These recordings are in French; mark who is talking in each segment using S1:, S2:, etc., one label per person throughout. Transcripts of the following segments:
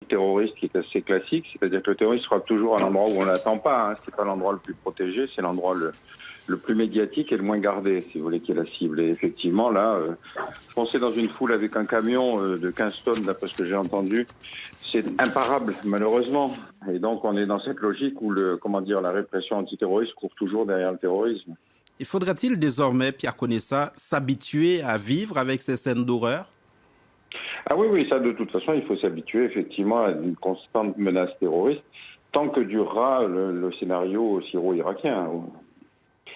S1: terroriste qui est assez classique, c'est-à-dire que le terroriste sera toujours à l'endroit où on ne l'attend pas. Hein. Ce n'est pas l'endroit le plus protégé, c'est l'endroit le plus médiatique et le moins gardé, si vous voulez, qui est la cible. Et effectivement, là, foncer dans une foule avec un camion de 15 tonnes, d'après ce que j'ai entendu, c'est imparable, malheureusement. Et donc, on est dans cette logique où la répression antiterroriste court toujours derrière le terrorisme.
S2: Et faudra-t-il désormais, Pierre Conessa, s'habituer à vivre avec ces scènes d'horreur?
S1: Ah oui, ça, de toute façon, il faut s'habituer, effectivement, à une constante menace terroriste, tant que durera le scénario syro-irakien.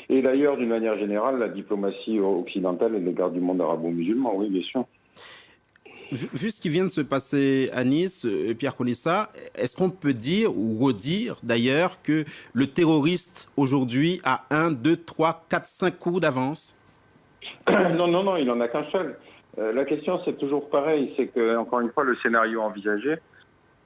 S1: Et d'ailleurs, d'une manière générale, la diplomatie occidentale à l'égard du monde arabo-musulman, oui, bien sûr.
S2: Vu ce qui vient de se passer à Nice, Pierre Conessa, est-ce qu'on peut dire ou redire d'ailleurs que le terroriste aujourd'hui a 1, 2, 3, 4, 5 coups d'avance?
S1: Non, il n'en a qu'un seul. La question, c'est toujours pareil, c'est que, encore une fois, le scénario envisagé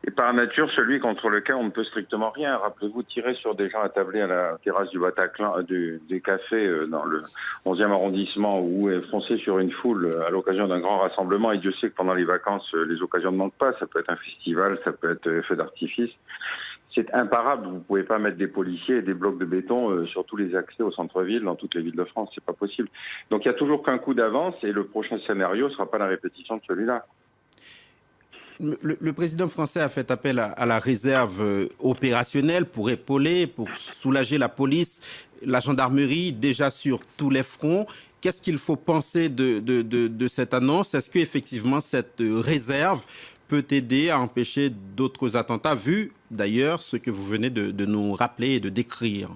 S1: est par nature celui contre lequel on ne peut strictement rien. Rappelez-vous, tirer sur des gens attablés à la terrasse du Bataclan, des cafés dans le 11e arrondissement, ou foncer sur une foule à l'occasion d'un grand rassemblement, et Dieu sait que pendant les vacances, les occasions ne manquent pas, ça peut être un festival, ça peut être feu d'artifice. C'est imparable, vous ne pouvez pas mettre des policiers et des blocs de béton sur tous les accès au centre-ville, dans toutes les villes de France, c'est pas possible. Donc il n'y a toujours qu'un coup d'avance, et le prochain scénario ne sera pas la répétition de celui-là.
S2: Le président français a fait appel à la réserve opérationnelle pour épauler, pour soulager la police, la gendarmerie, déjà sur tous les fronts. Qu'est-ce qu'il faut penser de cette annonce? Est-ce qu'effectivement cette réserve peut aider à empêcher d'autres attentats, vu d'ailleurs ce que vous venez de nous rappeler et de décrire?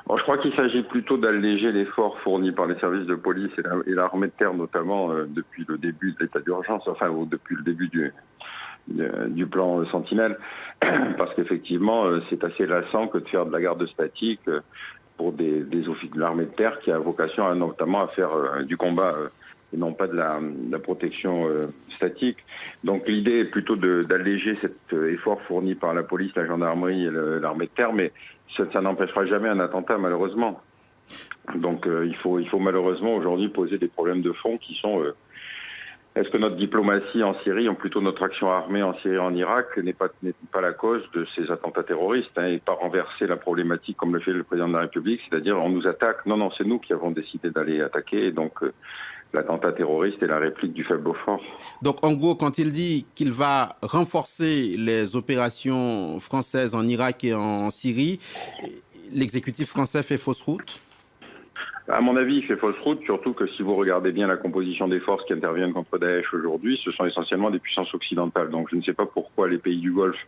S1: Bon, je crois qu'il s'agit plutôt d'alléger l'effort fourni par les services de police et l'armée de terre, notamment depuis le début de l'état d'urgence, ou depuis le début du plan Sentinelle, parce qu'effectivement, c'est assez lassant que de faire de la garde statique pour des officiers de l'armée de terre qui a vocation notamment à faire du combat et non pas de la protection statique. Donc l'idée est plutôt d'alléger cet effort fourni par la police, la gendarmerie et l'armée de terre, mais ça n'empêchera jamais un attentat, malheureusement. Donc il faut malheureusement aujourd'hui poser des problèmes de fond qui sont est-ce que notre diplomatie en Syrie, ou plutôt notre action armée en Syrie et en Irak, n'est pas la cause de ces attentats terroristes, et pas renverser la problématique comme le fait le président de la République, c'est-à-dire on nous attaque. Non, c'est nous qui avons décidé d'aller attaquer, et donc l'attentat terroriste est la réplique du faible au fort.
S2: Donc en gros, quand il dit qu'il va renforcer les opérations françaises en Irak et en Syrie, l'exécutif français fait fausse route?
S1: À mon avis, il fait fausse route, surtout que si vous regardez bien la composition des forces qui interviennent contre Daesh aujourd'hui, ce sont essentiellement des puissances occidentales. Donc je ne sais pas pourquoi les pays du Golfe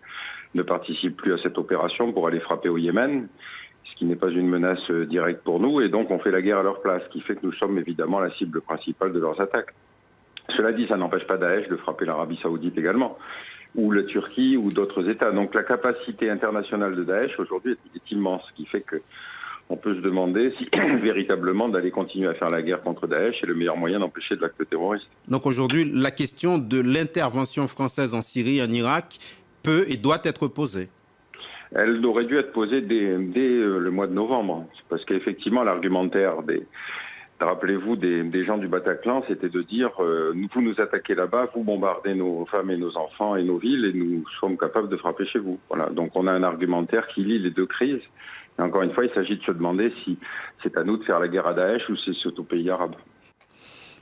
S1: ne participent plus à cette opération pour aller frapper au Yémen, ce qui n'est pas une menace directe pour nous, et donc on fait la guerre à leur place, ce qui fait que nous sommes évidemment la cible principale de leurs attaques. Cela dit, ça n'empêche pas Daesh de frapper l'Arabie Saoudite également, ou la Turquie, ou d'autres États. Donc la capacité internationale de Daesh aujourd'hui est immense, ce qui fait que on peut se demander si véritablement d'aller continuer à faire la guerre contre Daesh est le meilleur moyen d'empêcher de l'acte terroriste.
S2: Donc aujourd'hui, la question de l'intervention française en Syrie et en Irak peut et doit être posée.
S1: Elle aurait dû être posée dès le mois de novembre, parce qu'effectivement l'argumentaire rappelez-vous, des gens du Bataclan, c'était de dire vous nous attaquez là-bas, vous bombardez nos femmes et nos enfants et nos villes, et nous sommes capables de frapper chez vous. Voilà. Donc on a un argumentaire qui lie les deux crises. Et encore une fois, il s'agit de se demander si c'est à nous de faire la guerre à Daesh ou si c'est aux pays arabes.